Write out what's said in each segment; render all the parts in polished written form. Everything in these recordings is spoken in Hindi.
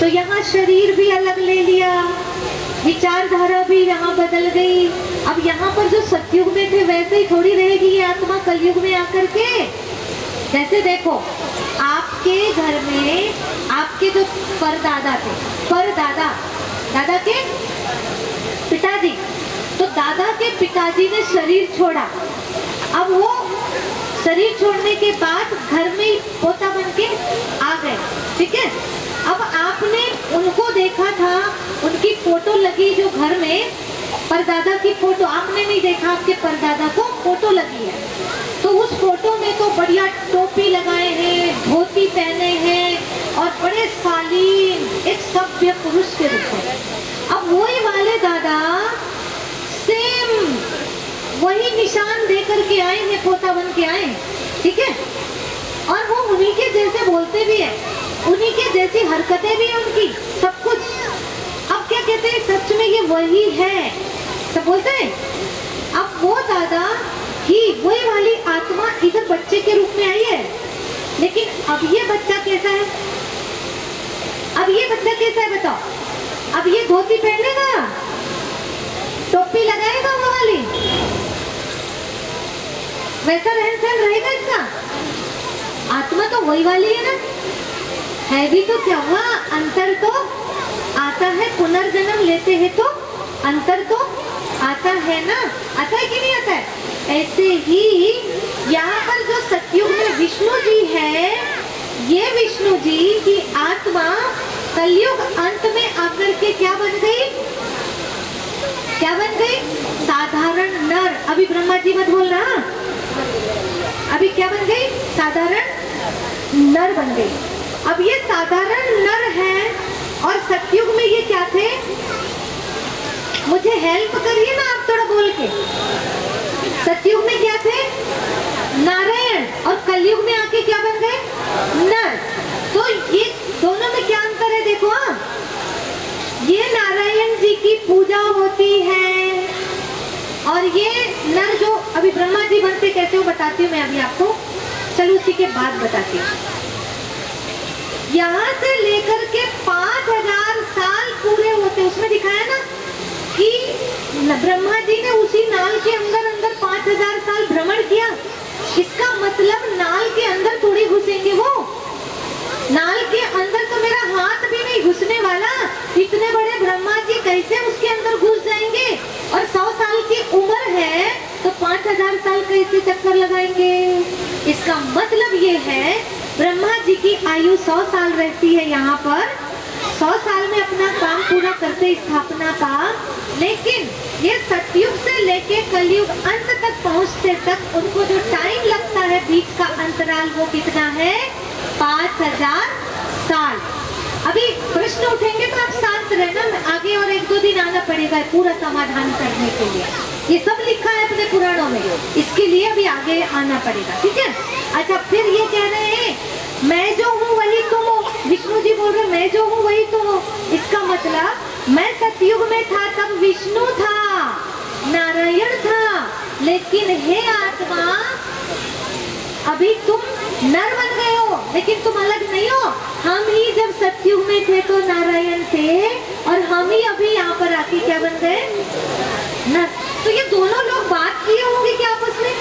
तो यहाँ शरीर भी अलग ले लिया, विचारधारा भी यहाँ बदल गई। अब यहाँ पर जो सतयुग में थे वैसे ही थोड़ी रहेगी ये आत्मा कलयुग में आकर के। जैसे देखो, आपके घर में आपके जो परदादा थे, परदादा, दादा के पिताजी, तो दादा के पिताजी ने शरीर छोड़ा। अब वो शरीर छोड़ने के बाद घर में पोता बन के आ गए, ठीक है। अब आपने उनको देखा था, उनकी फोटो लगी जो घर में, परदादा की फोटो आपने नहीं देखा, आपके परदादा को फोटो लगी है। तो उस फोटो में तो बढ़िया टोपी लगाए हैं, धोती पहने हैं और बड़े शालीन एक सभ्य पुरुष के रूप में। अब वही वाले दादा सेम वही निशान दे करके आए हैं, पोता बन के आए, ठीक है। और वो उन्हीं के जैसे बोलते भी है, उन्हीं के जैसी हरकतें भी है उनकी, सब कुछ। अब क्या कहते हैं, सच में ये वही है, सब बोलते हैं। अब वो दादा ही वही वाली आत्मा इधर बच्चे के रूप में आई है, लेकिन अब ये बच्चा कैसा है, अब ये बच्चा कैसा है बताओ। अब ये धोती पहनेगा, टोपी लगाएगा वो वाली, वैसा रहन सहन रहेगा इसका। आत्मा तो वही वाली है ना, है भी तो क्या हुआ, अंतर तो आता है, पुनर्जन्म लेते हैं तो अंतर तो आता है ना, आता है कि नहीं आता है। ऐसे ही यहाँ पर जो सतयुग में विष्णु जी है, ये विष्णु जी की आत्मा कलयुग अंत में आकर के क्या बन गई, क्या बन गई, साधारण नर। अभी ब्रह्मा जी मत बोल रहा, अभी क्या बन गई, साधारण नर बन गई। अब ये साधारण नर है और सतयुग में ये क्या थे, मुझे हेल्प करिए ना आप थोड़ा बोल के। सतयुग में क्या थे, नारायण, और कलयुग में आके क्या बन गए, नर। तो ये दोनों में क्या अंतर है देखो। हाँ, ये नारायण जी की पूजा होती है और ये नर जो अभी ब्रह्मा जी बनते कैसे वो बताती हूँ मैं अभी आपको, चलो उसी के बाद बताती हूँ। यहाँ से लेकर के 5000 साल पूरे होते, उसमें दिखाया ना कि ब्रह्मा जी ने उसी नाल के अंदर अंदर 5000 साल भ्रमण किया। इसका मतलब नाल के अंदर थोड़ी घुसेंगे वो, नाल के अंदर तो मेरा हाथ भी नहीं घुसने वाला, इतने बड़े ब्रह्मा जी कैसे उसके अंदर घुस जाएंगे। और 100 साल की उम्र है तो 5000 साल कैसे चक्कर लगाएंगे। इसका मतलब ये है ब्रह्मा जी की आयु 100 साल रहती है यहाँ पर, 100 साल में अपना काम पूरा करते स्थापना का। लेकिन ये सतयुग से लेके कलयुग अंत तक पहुँचते तक उनको जो टाइम लगता है, बीच का अंतराल, वो कितना है, 5000 साल। अभी प्रश्न उठेंगे तो आप शांत रहना, आगे और 1-2 दिन आना पड़ेगा पूरा समाधान करने के लिए। ये सब लिखा है अपने पुराणों में, इसके लिए अभी आगे आना पड़ेगा, ठीक है। अच्छा, फिर ये कह रहे हैं मैं जो हूँ वही तुम हो, विष्णु जी बोल रहे मैं जो हूँ वही तुम हो। इसका मतलब मैं सतयुग में था तब विष्णु था, नारायण था, लेकिन हे आत्मा अभी तुम नर बन गए हो, लेकिन तुम अलग नहीं हो। हम ही जब सतयुग में थे तो नारायण थे और हम ही अभी यहाँ पर आके क्या बन गए, नर। तो ये दोनों लोग बात किए होंगे क्या आपस में,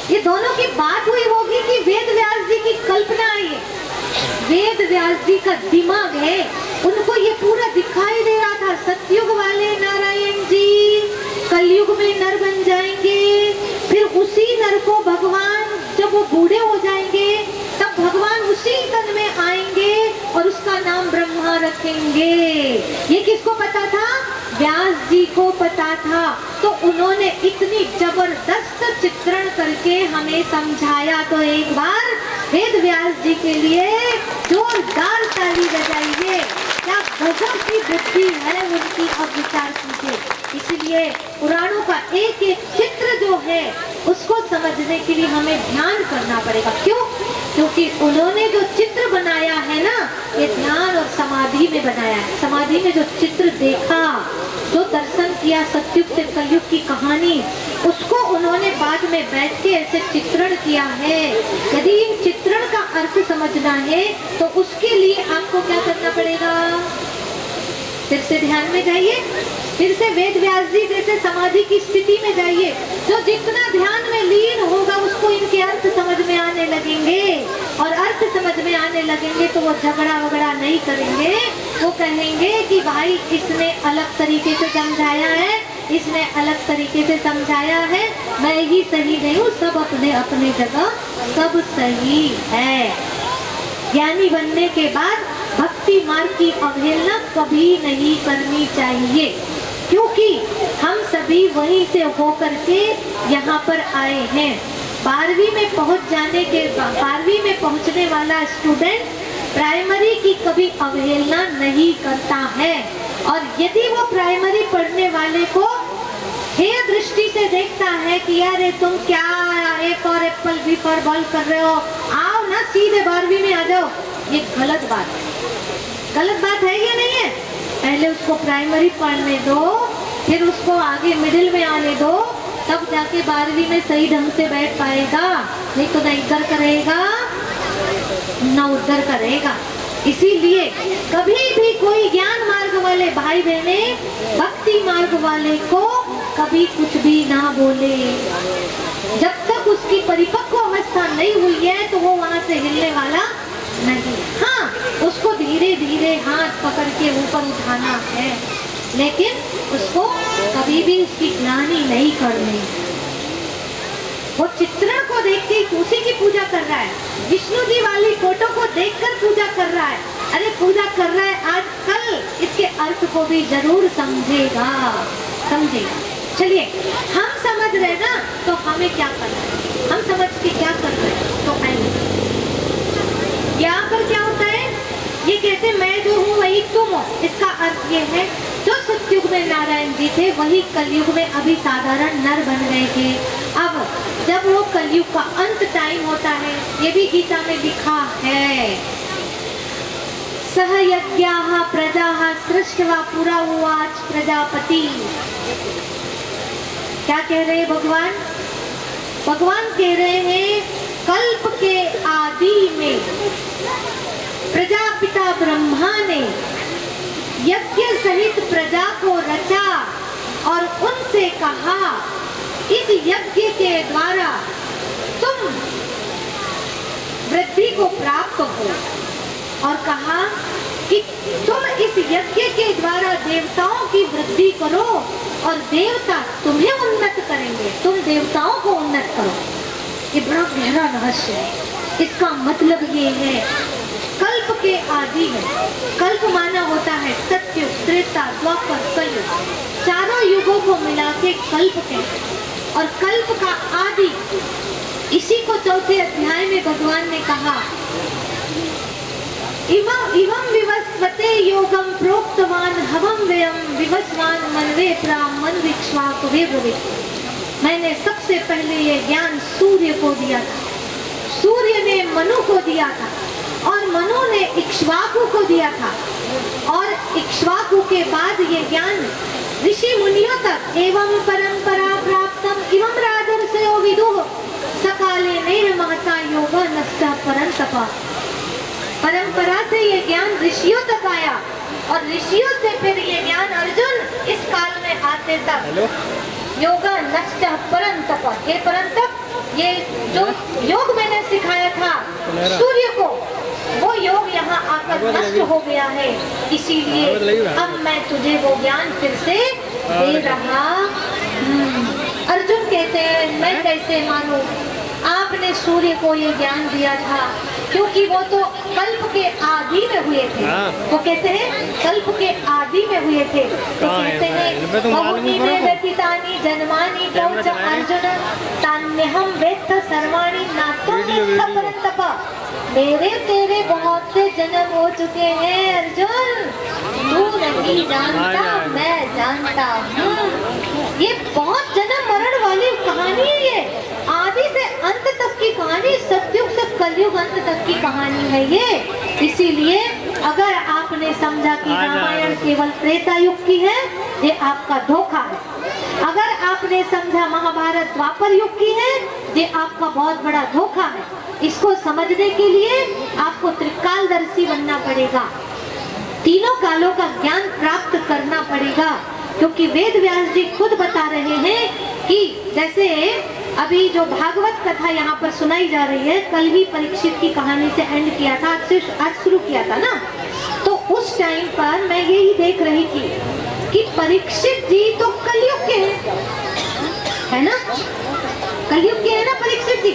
ये दोनों की बात हुई होगी कि वेद व्यास जी की कल्पना है, वेद व्यास जी का दिमाग है, उनको ये पूरा दिखाई दे रहा था। सतयुग वाले नारायण जी कलयुग में नर बन जाएंगे, फिर उसी नर को भगवान जब वो बूढ़े हो जाएंगे तब भगवान उसी तन में आएंगे और उसका नाम ब्रह्मा रखेंगे। ये किसको पता था, व्यास जी को पता था। तो उन्होंने इतनी जबरदस्त चित्रण करके हमें समझाया। तो एक बार वेद व्यास जी के लिए जोरदार ताली बजाइए, क्या गजब की बुद्धि है उनकी, अब विचार कीजिए। इसलिए पुराणों का एक एक चित्र जो है उसको समझने के लिए हमें ध्यान करना पड़ेगा। क्यों? क्योंकि उन्होंने जो चित्र बनाया है ना, ये ध्यान और समाधि समाधि में बनाया है। समाधि में जो चित्र देखा, जो दर्शन किया सतयुग से कलयुग की कहानी, उसको उन्होंने बाद में बैठ के ऐसे चित्रण किया है। यदि इन चित्रण का अर्थ समझना है तो उसके लिए आपको क्या करना पड़ेगा? फिर से ध्यान में जाइए, फिर से वेद व्यास जी जैसे समाधि की स्थिति में जाइए। जो जितना ध्यान में लीन होगा उसको इनके अर्थ समझ में आने लगेंगे, और अर्थ समझ में आने लगेंगे तो वो झगड़ा वगड़ा नहीं करेंगे। वो कहेंगे कि भाई इसने अलग तरीके से समझाया है, इसने अलग तरीके से समझाया है, मैं ही सही नहीं हूँ, सब अपने अपने जगह सब सही है। ज्ञानी बनने के बाद भक्ति मार्ग की अवहेलना कभी नहीं करनी चाहिए, क्योंकि हम सभी वहीं से होकर के यहाँ पर आए हैं। 12वीं में पहुँचने वाला स्टूडेंट प्राइमरी की कभी अवहेलना नहीं करता है, और यदि वो प्राइमरी पढ़ने वाले को हेय दृष्टि से देखता है कि यार तुम क्या A for apple B for ball कर रहे हो, आओ ना सीधे 12वीं में आ जाओ, ये गलत बात है। गलत बात है या नहीं है? पहले उसको प्राइमरी पढ़ने दो, फिर उसको आगे मिडिल में आने दो, तब जाके 12वीं में सही ढंग से बैठ पाएगा। नहीं तो ना इधर करेगा ना उधर करेगा। इसीलिए कभी भी कोई ज्ञान मार्ग वाले भाई बहने भक्ति मार्ग वाले को कभी कुछ भी ना बोले। जब तक उसकी परिपक्व अवस्था नहीं हुई है तो वो वहां से हिलने वाला नहीं। हाँ, उसको धीरे धीरे हाथ पकड़ के ऊपर उठाना है, लेकिन उसको कभी भी उसकी ग्लानि नहीं करनी। वो चित्रण को देख के उसी की पूजा कर रहा है, विष्णु जी वाली फोटो को देखकर पूजा कर रहा है। अरे पूजा कर रहा है, आज कल इसके अर्थ को भी जरूर समझेगा। चलिए, हम समझ रहे ना, तो हमें क्या करना है? हम समझ के क्या कर रहे हैं? तो आइए, यहाँ पर क्या होता है? ये कहते मैं जो हूँ वही तुम हो। इसका अर्थ ये है, जो सतयुग में नारायण जी थे वही कलयुग में अभी साधारण नर बन गए थे। अब जब वो कलयुग का अंत टाइम होता है, ये भी गीता में लिखा है, सह यज्ञाः प्रजाः सृष्ट्वा पुरा उवाच प्रजापति। क्या कह रहे हैं भगवान? भगवान कह रहे हैं कल्प के आदि में प्रजापिता ब्रह्मा ने यज्ञ सहित प्रजा को रचा और उनसे कहा इस यज्ञ के द्वारा तुम वृद्धि को प्राप्त हो, और कहा कि तुम इस यज्ञ के द्वारा देवताओं की वृद्धि करो और देवता तुम्हें उन्नत करेंगे, तुम देवताओं को उन्नत करो। ये बड़ा गहरा रहस्य है। इसका मतलब ये है कल्प के आदि में, कल्प माना होता है सत्युग, त्रेता, द्वापर, कलयुग, चारों युगों को मिला के कल्प कहते हैं। और कल्प का आदि, इसी को चौथे अध्याय में भगवान ने कहा इवं विवस्वते योगम प्रोक्तवान हवं व्ययम विवस्वान मनवे ब्राह्मण विक्ष्वाक विब्रवीत। मैंने सबसे पहले ये ज्ञान सूर्य को दिया था, सूर्य ने मनु को दिया था, और मनु ने इक्ष्वाकु को दिया था, और इक्ष्वाकु के बाद ये ज्ञान ऋषि मुनियों तक एवं परंपरा प्राप्तम इवं राजर्षयो विदुः सकाले नेह महता योग नष्टः परंतप। परंपरा से ये ज्ञान ऋषियों तक आया, और ऋषियों से फिर ये ज्ञान अर्जुन इस काल में आते तक योग नष्टः परंतप। हे परंतप, ये जो योग मैंने सिखाया था सूर्य को, वो योग यहाँ आकर नष्ट हो गया है, इसीलिए अब मैं तुझे वो ज्ञान फिर से दे रहा। अर्जुन कहते हैं मैं कैसे मानूं, आपने सूर्य को ये ज्ञान दिया था, क्योंकि वो तो कल्प के आदि में हुए थे। वो कहते हैं कल्प के आदि में हुए थे, तो कहते हैं बहुनी में व्यतीतानि जन्मानि पौच अर्जुन तान्यहं वेत्थ सर्वाणि नात्वं वेत्थ परन्तप। मेरे तेरे बहुत से जन्म हो चुके हैं अर्जुन, तू नहीं जानता, मैं जानता हूँ। ये बहुत जन्म मरण वाली कहानी है, ये आदि से अंत तक की कहानी, सतयुग से कलयुग अंत तक की कहानी है ये। इसीलिए अगर आपने समझा कि रामायण केवल त्रेता युग की है, ये आपका धोखा है। अगर आपने समझा महाभारत द्वापर युग की है, ये आपका बहुत बड़ा धोखा है। इसको समझने के लिए आपको त्रिकालदर्शी बनना पड़ेगा, तीनों कालों का ज्ञान प्राप्त करना पड़ेगा, क्योंकि वेद व्यास जी खुद बता रहे हैं कि जैसे अभी जो भागवत कथा यहाँ पर सुनाई जा रही है, कल ही परीक्षित की कहानी से एंड किया था, आज शुरू किया था ना, तो उस टाइम पर मैं यही देख रही थी कि परीक्षित जी तो कलयुग के हैं, है ना, कलयुग के है ना परीक्षित जी।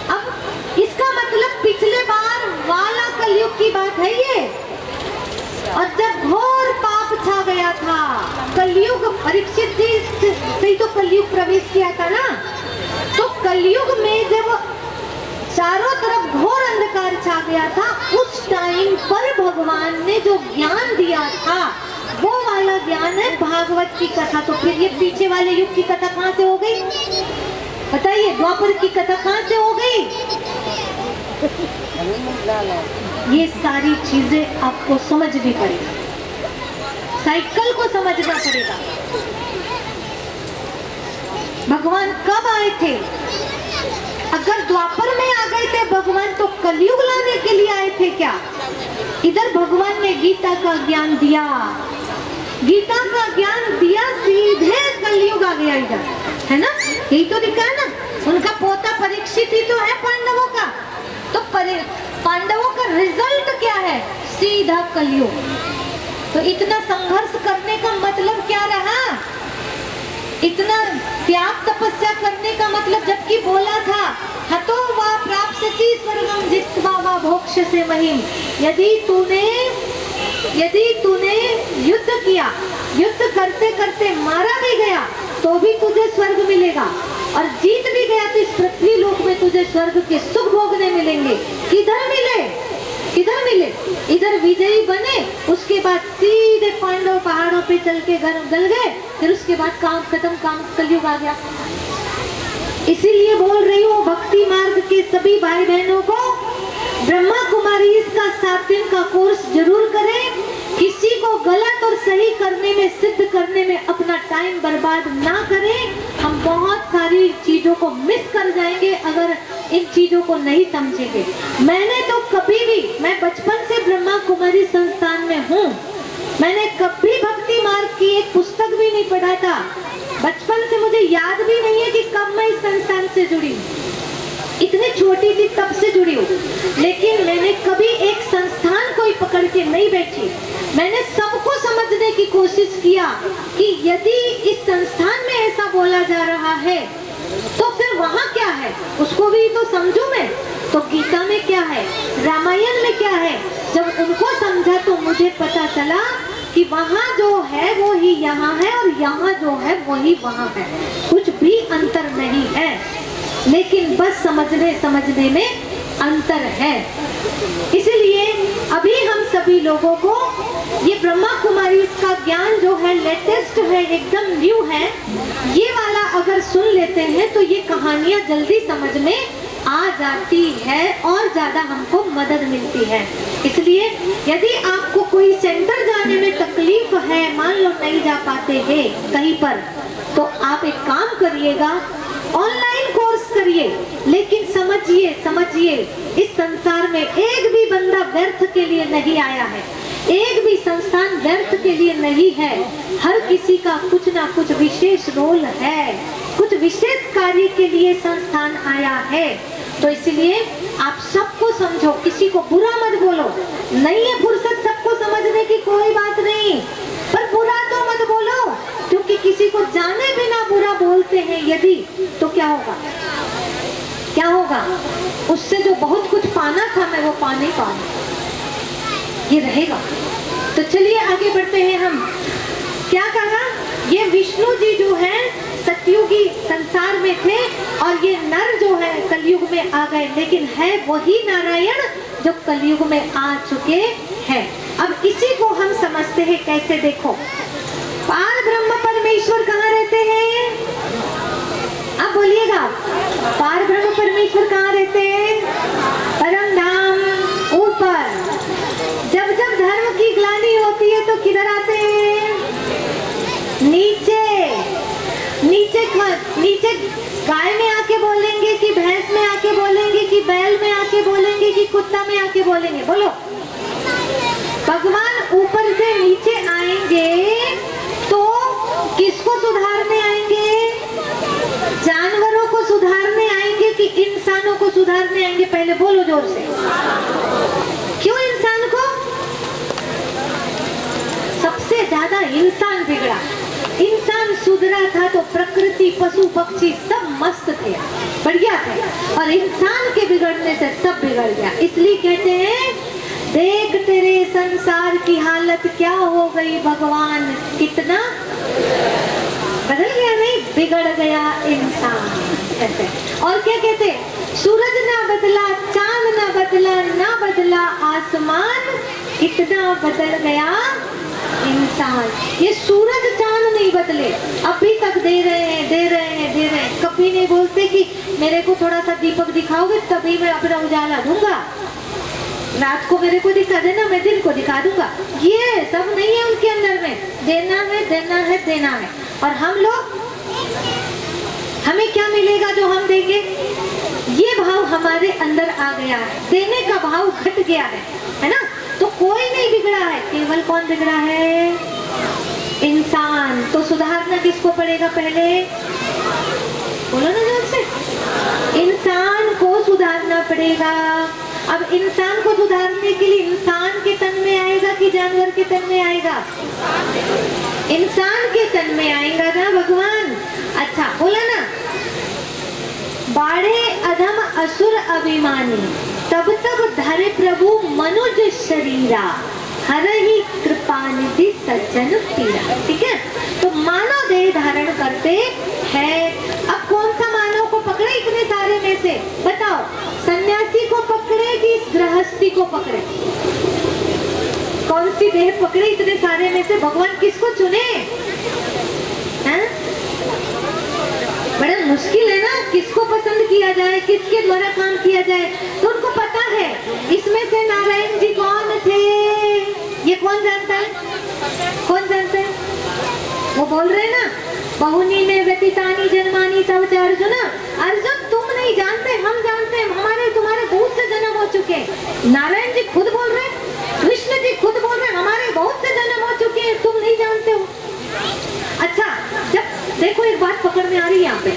अब इसका मतलब पिछले बार वाला कलयुग की बात है ये, और जब घोर पाप छा गया था, कलयुग परीक्षित जी से तो कलयुग प्रवेश किया था ना, तो कलयुग में जब चारों तरफ घोर अंधकार छा गया था, उस टाइम पर भगवान ने जो ज्ञान दिया था वो वाला ज्ञान है भागवत की कथा। तो फिर ये पीछे वाले युग की कथा कहाँ से हो गई बताइए, द्वापर की कथा कहाँ से हो गई? ये सारी चीजें आपको समझनी पड़ेगी, साइकिल को समझना पड़ेगा। भगवान कब आए थे? अगर द्वापर में आ गए थे भगवान, तो कलयुग लाने के लिए आए थे क्या? इधर भगवान ने गीता का ज्ञान दिया, गीता का ज्ञान दिया, सीधे कलयुग आ गया इधर, है ना, यही तो दिखा है ना। उनका पोता परीक्षित ही तो है पांडवों का, तो पांडवों का रिजल्ट क्या है? सीधा कलयुग। तो इतना संघर्ष करने का मतलब क्या रहा? इतना त्याग तपस्या करने का मतलब, जबकि बोला था हतो वा प्राप्स्यसि स्वर्गं जित्वा वा भोक्ष्यसे महीम्। यदि तूने युद्ध किया, युद्ध करते करते मारा भी गया तो भी तुझे स्वर्ग मिलेगा, और जीत भी गया तो इस पृथ्वी लोक में तुझे स्वर्ग के सुख भोगने मिलेंगे। किधर मिले? किधर मिले? इधर विजयी बने, उसके बाद सीधे पांडव पहाड़ों पे चल के घर गल गए, फिर उसके बाद काम खत्म, काम कलयुग आ गया। इसीलिए बोल रही हूँ भक्ति मार्ग के सभी भाई बहनों को, ब्रह्मा कुमारी इसका 7 दिन का कोर्स जरूर करें। किसी को गलत और सही करने में, सिद्ध करने में अपना टाइम बर्बाद ना करें। हम बहुत सारी चीजों को मिस कर जाएंगे अगर इन चीजों को नहीं समझेंगे। मैंने तो कभी भी, मैं बचपन से ब्रह्मा कुमारी संस्थान में हूँ, मैंने कभी भक्ति मार्ग की एक पुस्तक भी नहीं पढ़ा था। बचपन से मुझे याद भी नहीं है कि कब मैं इस संस्थान से जुड़ी, इतनी छोटी थी तब से जुड़ी हूँ, लेकिन मैंने कभी एक संस्थान कोई पकड़ के नहीं बैठी। मैंने सबको समझने की कोशिश किया कि यदि इस संस्थान में ऐसा बोला जा रहा है तो फिर वहाँ क्या है, उसको भी तो समझूं मैं। तो गीता में क्या है, रामायण में क्या है, जब उनको समझा तो मुझे पता चला कि वहाँ जो है वो ही यहाँ है, और यहाँ जो है वही वहाँ है, कुछ भी अंतर नहीं है, लेकिन बस समझने में अंतर है। इसलिए अभी हम सभी लोगों को ये ब्रह्मा कुमारी का ज्ञान जो है लेटेस्ट है, एकदम न्यू है, ये वाला अगर सुन लेते हैं तो ये कहानियां जल्दी समझ में आ जाती है और ज्यादा हमको मदद मिलती है। इसलिए यदि आपको कोई सेंटर जाने में तकलीफ है, मान लो नहीं जा पाते हैं कहीं पर, तो आप एक काम करिएगा, ऑनलाइन कोर्स करिए, लेकिन समझिए इस संसार में एक भी बंदा व्यर्थ के लिए नहीं आया है, एक भी संस्थान व्यर्थ के लिए नहीं है। हर किसी का कुछ ना कुछ विशेष रोल है, कुछ विशेष कार्य के लिए संस्थान आया है। तो इसलिए आप सबको समझो, किसी को बुरा मत बोलो। नहीं है फुर्सत सबको समझने की, कोई बात नहीं, पर बुरा तो मत बोलो, क्योंकि किसी को जाने बिना बुरा बोलते हैं यदि, तो क्या होगा? क्या होगा? उससे जो बहुत कुछ पाना था मैं वो पा नहीं पाऊंगा, ये रहेगा। तो चलिए आगे बढ़ते हैं हम। क्या कहा? ये विष्णु जी जो है सतयुगी संसार में थे, और ये नर जो है कलयुग में आ गए, लेकिन है वही नारायण जो कलयुग में आ चुके हैं। अब इसी को हम समझते हैं कैसे, देखो, पार ब्रह्म परमेश्वर कहाँ रहते हैं? अब बोलिएगा, पार ब्रह्म परमेश्वर कहाँ रहते हैं? परम धाम ऊपर, गाय में आके बोलेंगे कि भैंस में आके बोलेंगे कि बैल में आके बोलेंगे कि कुत्ता में आके बोलेंगे? बोलो। भगवान ऊपर से नीचे आएंगे तो किसको सुधारने आएंगे? जानवरों को सुधारने आएंगे कि इंसानों को सुधारने आएंगे? पहले बोलो जोर से। क्यों इंसान को? सबसे ज्यादा इंसान बिगड़ा। इंसान सुधरा था तो प्रकृति, पशु पक्षी सब मस्त थे, बढ़िया थे, और इंसान के बिगड़ने से सब बिगड़ गया। इसलिए कहते हैं, देख तेरे संसार की हालत क्या हो गई भगवान, कितना बदल गया, नहीं बिगड़ गया इंसान। कहते और क्या कहते? सूरज ना बदला, चांद ना बदला, ना बदला आसमान, कितना बदल गया इंसान। ये सूरज चांद नहीं बदले, अभी तक दे रहे हैं, दे रहे हैं, दे रहे हैं। कभी नहीं बोलते कि मेरे को थोड़ा सा दीपक दिखाओगे तभी मैं अपना उजाला दूंगा, रात को मेरे को दिखा देना, मैं दिन को दिखा दूंगा। ये सब नहीं है उनके अंदर में। देना है, देना है, देना है। और हम लोग, हमें क्या मिलेगा जो हम देंगे? ये भाव हमारे अंदर आ गया है, देने का भाव घट गया है ना? तो कोई नहीं बिगड़ा है, केवल कौन बिगड़ा है? इंसान। तो सुधारना किसको पड़ेगा? पहले बोलो ना जोर से। इंसान को सुधारना पड़ेगा। अब इंसान को सुधारने के लिए इंसान के तन में आएगा कि जानवर के तन में आएगा? इंसान के तन में आएगा ना भगवान। अच्छा बोला ना, बाढ़े अधम असुर अभिमानी, तब तब धरे प्रभु मनुज शरीरा, हर ही कृपा निधि सज्जन पीरा। ठीक है, तो मानव देह धारण करते हैं। अब कौन सा मानव को पकड़े इतने सारे में से? बताओ, सन्यासी को पकड़े कि गृहस्थी को पकड़े? कौन सी देह पकड़े इतने सारे में से? भगवान किसको चुने? हैं? बड़ा मुश्किल है ना, किसको पसंद किया जाए, किसके द्वारा काम किया जाए। तो उनको पता है इसमें से नारायण जी कौन थे, ये कौन जानता है? कौन जानता है? वो बोल रहे ना, बहुनी में व्यतीतानी जन्मानी तव च अर्जुन। अर्जुन तुम नहीं जानते, हम जानते हैं, हमारे तुम्हारे बहुत से जन्म हो चुके हैं। नारायण जी खुद बोल रहे, कृष्ण जी खुद बोल रहे, हमारे बहुत से जन्म हो चुके हैं, तुम नहीं जानते हो। अच्छा, जब देखो एक बात पकड़ में आ रही है यहाँ पे,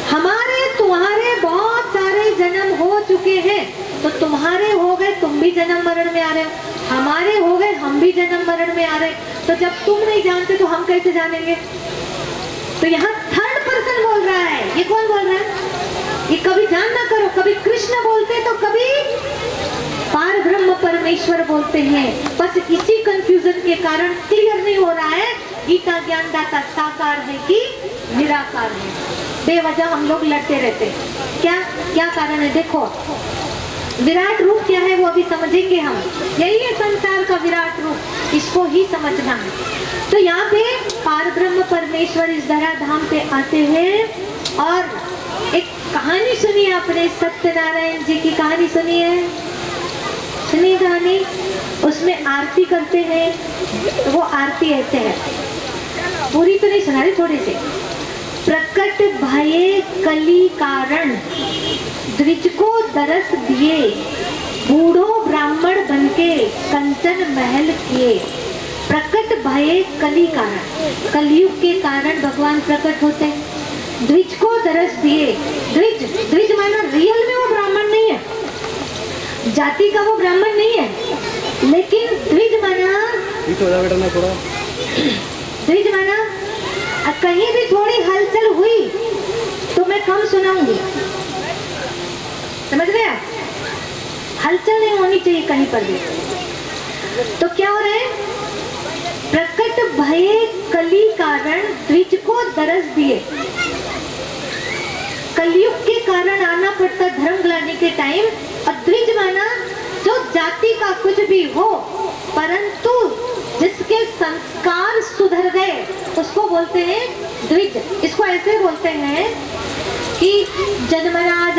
हमारे तुम्हारे बहुत सारे जन्म हो चुके हैं, तो तुम्हारे हो गए, तुम भी जन्म मरण में आ रहे हो, हमारे हो गए, हम भी जन्म मरण में आ रहे। तो जब तुम नहीं जानते तो हम कैसे जानेंगे? तो यहाँ थर्ड पर्सन बोल रहा है। ये कौन बोल रहा है? ये कभी ध्यान ना करो, कभी कृष्ण बोलते तो कभी पार ब्रह्म परमेश्वर बोलते हैं। बस इसी कंफ्यूजन के कारण क्लियर नहीं हो रहा है गीता ज्ञानदाता साकार है कि निराकार है। बेवजह हम लोग लड़ते रहते हैं। क्या क्या कारण है? देखो, विराट रूप क्या है वो अभी समझेंगे हम। यही है संसार का विराट रूप, इसको ही समझना है। तो यहाँ पे पार ब्रह्म परमेश्वर इस धराधाम पे आते हैं और एक कहानी सुनी आपने, सत्यनारायण जी की कहानी सुनी है? सुनी कहानी? उसमें आरती करते हैं। तो वो आरती ऐसे है, पूरी तो नहीं सुना रही, थोड़ी सी। प्रकट भये कली कारण, द्विज को दरस दिए, बूढ़ो ब्राह्मण बनके कंचन महल किए। प्रकट भये कली कारण, कलयुग के कारण भगवान प्रकट होते हैं। द्विज को दरस दिए, द्विज, द्विज माना रियल में वो ब्राह्मण नहीं है, जाति का वो ब्राह्मण नहीं है, लेकिन द्विज माना, द्विज माना कहीं भी थोड़ी हलचल हुई तो मैं कम सुनाऊंगी, समझ गए? हलचल नहीं होनी चाहिए कहीं पर भी। तो क्या हो रहा है? प्रकट भये कली कारण, द्विज को दरस दिए। कलयुग के कारण आना पड़ता धर्म ग्लानि के टाइम। और द्विज माना जो जाति का कुछ भी हो, परंतु जिसके संस्कार सुधर गए उसको बोलते हैं द्विज। इसको ऐसे बोलते हैं कि जन्मना